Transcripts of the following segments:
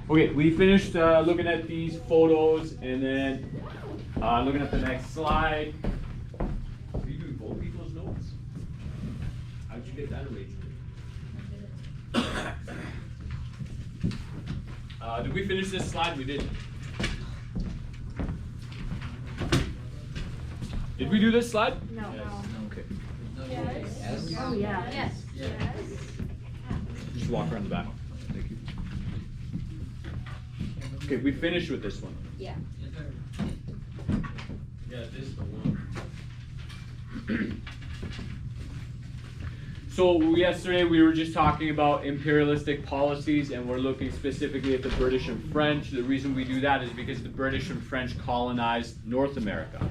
Okay, we finished looking at these photos, and then looking at the next slide. Are you doing both people's notes? How'd you get that arranged? Did we finish this slide? We did. Did we do this slide? No. Okay. Yes. Oh, yeah. Yes. Yes. Just walk around the back. Thank you. Okay, we finished with this one. Yeah. Yeah, this is the one. So yesterday we were just talking about imperialistic policies, and we're looking specifically at the British and French. The reason we do that is because the British and French colonized North America.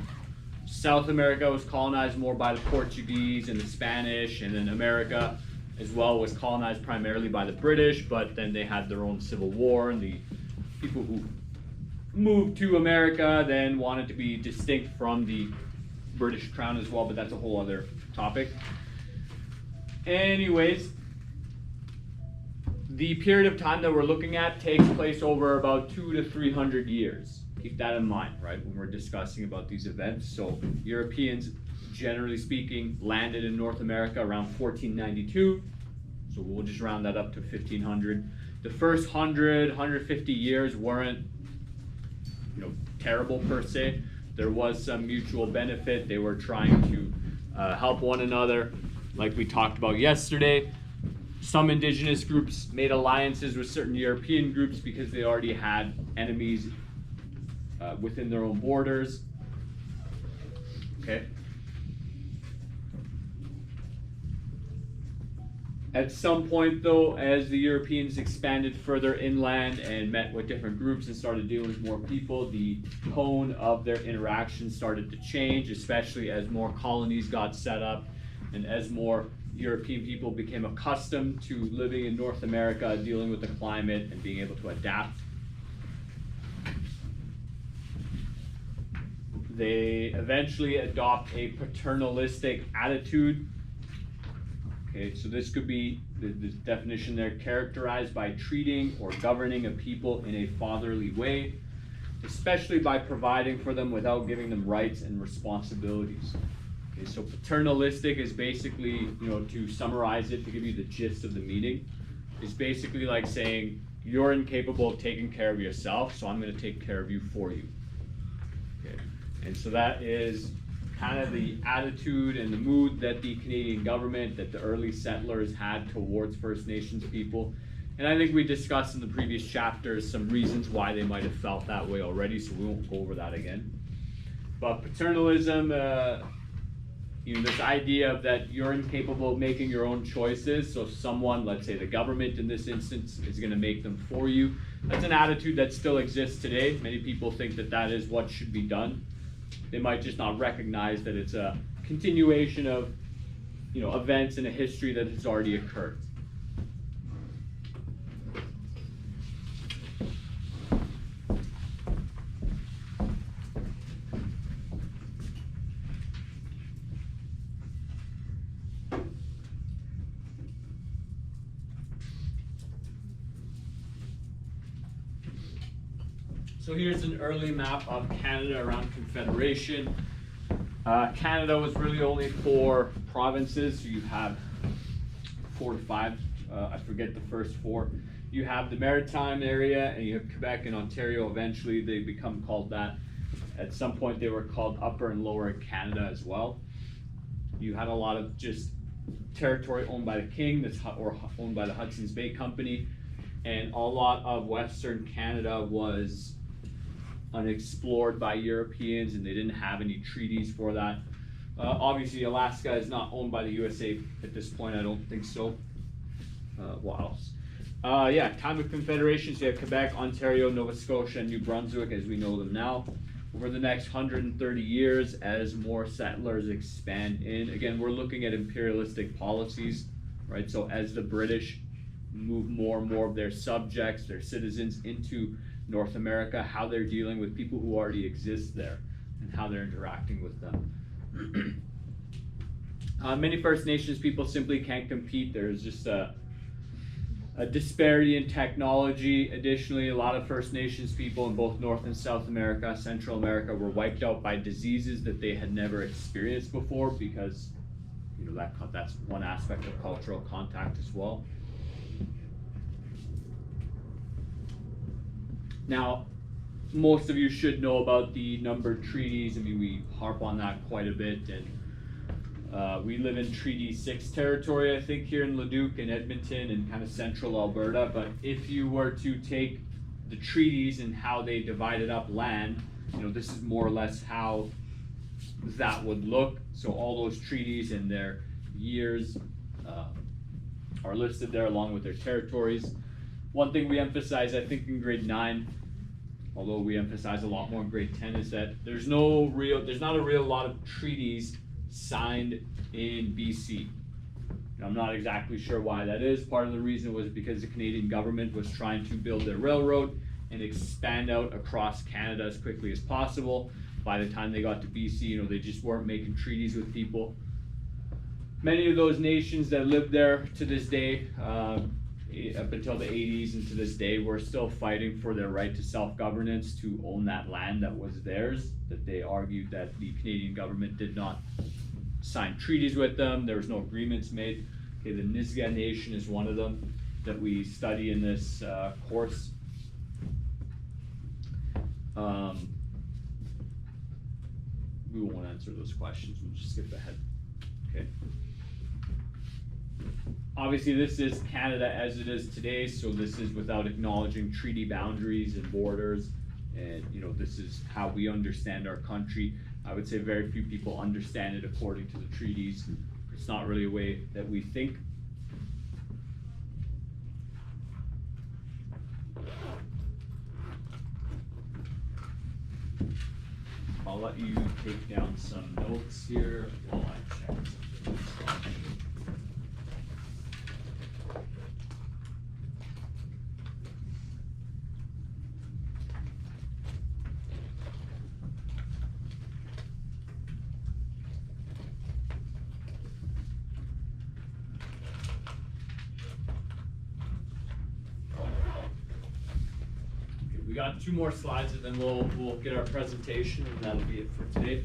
South America was colonized more by the Portuguese and the Spanish, and then America as well was colonized primarily by the British, but then they had their own civil war, and the people who moved to America then wanted to be distinct from the British crown as well, but that's a whole other topic. Anyways, the period of time that we're looking at takes place over about 200 to 300 years. Keep that in mind, right, when we're discussing about these events. So Europeans, generally speaking, landed in North America around 1492. So we'll just round that up to 1500. The first 150 years weren't, terrible per se. There was some mutual benefit. They were trying to help one another, like we talked about yesterday. Some indigenous groups made alliances with certain European groups because they already had enemies within their own borders. Okay. At some point, though, as the Europeans expanded further inland and met with different groups and started dealing with more people, the tone of their interactions started to change, especially as more colonies got set up and as more European people became accustomed to living in North America, dealing with the climate and being able to adapt. They eventually adopt a paternalistic attitude. Okay, so this could be the definition there: characterized by treating or governing a people in a fatherly way, especially by providing for them without giving them rights and responsibilities. Okay, so paternalistic is basically, to summarize it, to give you the gist of the meaning, is basically like saying, you're incapable of taking care of yourself, so I'm going to take care of you for you. Okay, and so that is kind of the attitude and the mood that the Canadian government, that the early settlers had towards First Nations people. And I think we discussed in the previous chapters some reasons why they might have felt that way already, so we won't go over that again. But paternalism, this idea of that you're incapable of making your own choices, so someone, let's say the government in this instance, is going to make them for you. That's an attitude that still exists today. Many people think that that is what should be done. They might just not recognize that it's a continuation of, events in a history that has already occurred. So here's an early map of Canada around Confederation. Canada was really only 4 provinces, so you have 4 to 5, I forget the first 4. You have the Maritime area, and you have Quebec and Ontario. Eventually they become called that. At some point they were called Upper and Lower Canada as well. You had a lot of just territory owned by the King, or owned by the Hudson's Bay Company, and a lot of Western Canada was unexplored by Europeans, and they didn't have any treaties for that. Obviously Alaska is not owned by the USA at this point, I don't think so. What else? Time of Confederation, so you have Quebec, Ontario, Nova Scotia, and New Brunswick as we know them now. Over the next 130 years, as more settlers expand in, again, we're looking at imperialistic policies, right? So as the British move more and more of their subjects, their citizens into North America, how they're dealing with people who already exist there and how they're interacting with them. Many First Nations people simply can't compete. There's just A disparity in technology. Additionally, a lot of First Nations people in both North and South America, Central America, were wiped out by diseases that they had never experienced before, because that's one aspect of cultural contact as well. Now, most of you should know about the numbered treaties. I mean, we harp on that quite a bit, and we live in Treaty 6 territory, I think, here in Leduc and Edmonton and kind of central Alberta. But if you were to take the treaties and how they divided up land, this is more or less how that would look. So all those treaties and their years are listed there along with their territories. One thing we emphasize, I think, in grade 9, although we emphasize a lot more in grade 10, is that there's not a real lot of treaties signed in BC. And I'm not exactly sure why that is. Part of the reason was because the Canadian government was trying to build their railroad and expand out across Canada as quickly as possible. By the time they got to BC, they just weren't making treaties with people. Many of those nations that lived there to this day, up until the 80s and to this day, we're still fighting for their right to self-governance, to own that land that was theirs, that they argued that the Canadian government did not sign treaties with them. There was no agreements made. Okay, the Nisga'a Nation is one of them that we study in this course. We won't answer those questions. We'll just skip ahead. Okay. Obviously, this is Canada as it is today, so this is without acknowledging treaty boundaries and borders, and this is how we understand our country. I would say very few people understand it according to the treaties. It's not really a way that we think. I'll let you take down some notes here while I check something. We got 2 more slides, and then we'll get our presentation, and that'll be it for today.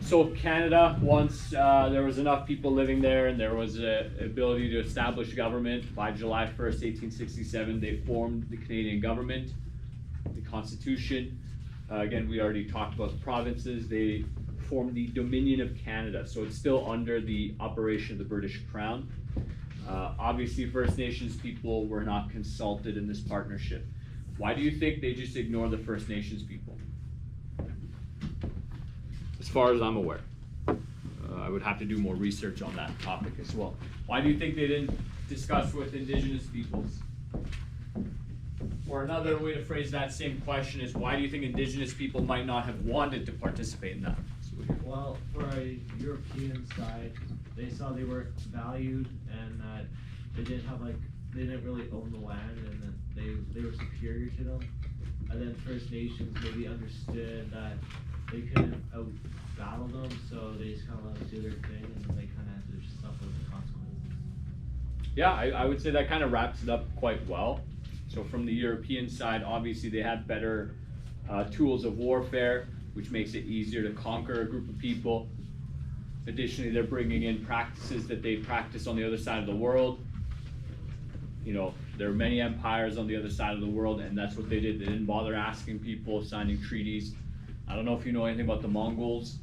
So Canada, once there was enough people living there and there was an ability to establish government, by July 1st, 1867, they formed the Canadian government, the Constitution. Again, we already talked about the provinces. They formed the Dominion of Canada, so it's still under the operation of the British Crown. Obviously, First Nations people were not consulted in this partnership. Why do you think they just ignore the First Nations people? As far as I'm aware. I would have to do more research on that topic as well. Why do you think they didn't discuss with Indigenous peoples? Or another way to phrase that same question is, why do you think Indigenous people might not have wanted to participate in that? Well, for a European side, they saw they weren't valued, and that they didn't really own the land, and that they were superior to them. And then First Nations maybe understood that they couldn't out-battle them, so they just kind of let them do their thing, and then they kind of had to suffer the consequences. Yeah, I would say that kind of wraps it up quite well. So from the European side, obviously they had better tools of warfare, which makes it easier to conquer a group of people. Additionally, they're bringing in practices that they practice on the other side of the world. There are many empires on the other side of the world, and that's what they did. They didn't bother asking people, signing treaties. I don't know if you know anything about the Mongols,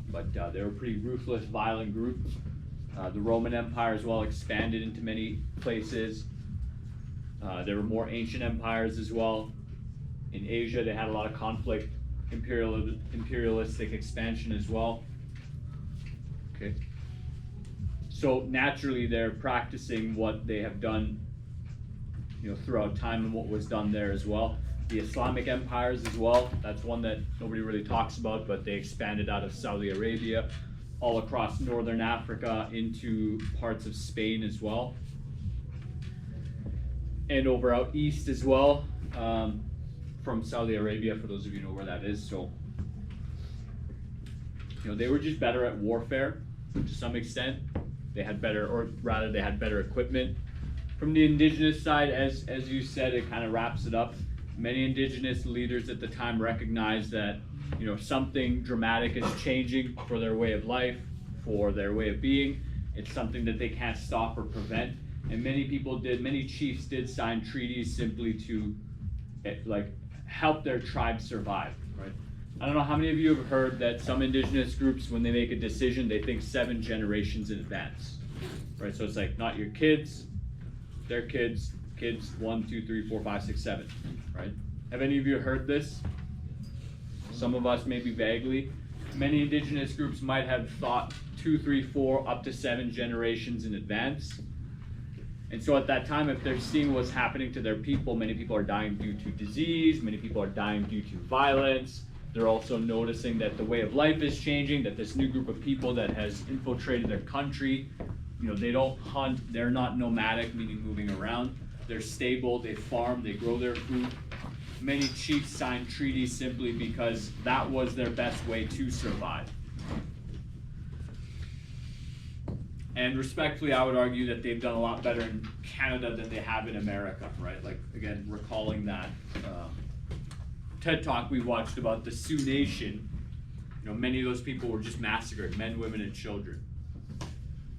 but they were a pretty ruthless, violent group. The Roman Empire as well expanded into many places. There were more ancient empires as well. In Asia, they had a lot of conflict, imperialistic expansion as well. Okay. So naturally, they're practicing what they have done, throughout time, and what was done there as well. The Islamic empires as well. That's one that nobody really talks about, but they expanded out of Saudi Arabia, all across northern Africa into parts of Spain as well, and over out east as well, from Saudi Arabia, for those of you who know where that is. So, they were just better at warfare. to some extent. They had better, or rather they had better equipment. From the indigenous side, as you said, it kind of wraps it up. Many indigenous leaders at the time recognized that, you know, something dramatic is changing for their way of life, for their way of being. It's something that they can't stop or prevent. And many chiefs did sign treaties simply to like help their tribe survive, right? I don't know how many of you have heard that some indigenous groups, when they make a decision, they think 7 generations in advance, right? So it's like not your kids, their kids, 1, 2, 3, 4, 5, 6, 7, right? Have any of you heard this? Some of us maybe vaguely. Many indigenous groups might have thought 2, 3, 4, up to 7 generations in advance. And so at that time, if they're seeing what's happening to their people, many people are dying due to disease, many people are dying due to violence. They're also noticing that the way of life is changing, that this new group of people that has infiltrated their country, you know, they don't hunt, they're not nomadic, meaning moving around. They're stable, they farm, they grow their food. Many chiefs signed treaties simply because that was their best way to survive. And respectfully, I would argue that they've done a lot better in Canada than they have in America, right? Like, again, recalling that TED Talk we watched about the Sioux Nation, you know, many of those people were just massacred, men, women, and children.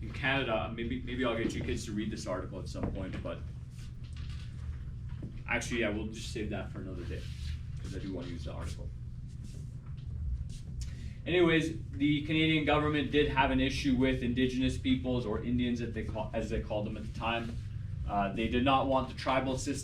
In Canada, maybe I'll get you kids to read this article at some point, but actually, yeah, we'll just save that for another day, because I do want to use the article. Anyways, the Canadian government did have an issue with indigenous peoples, or Indians as they called them at the time. They did not want the tribal system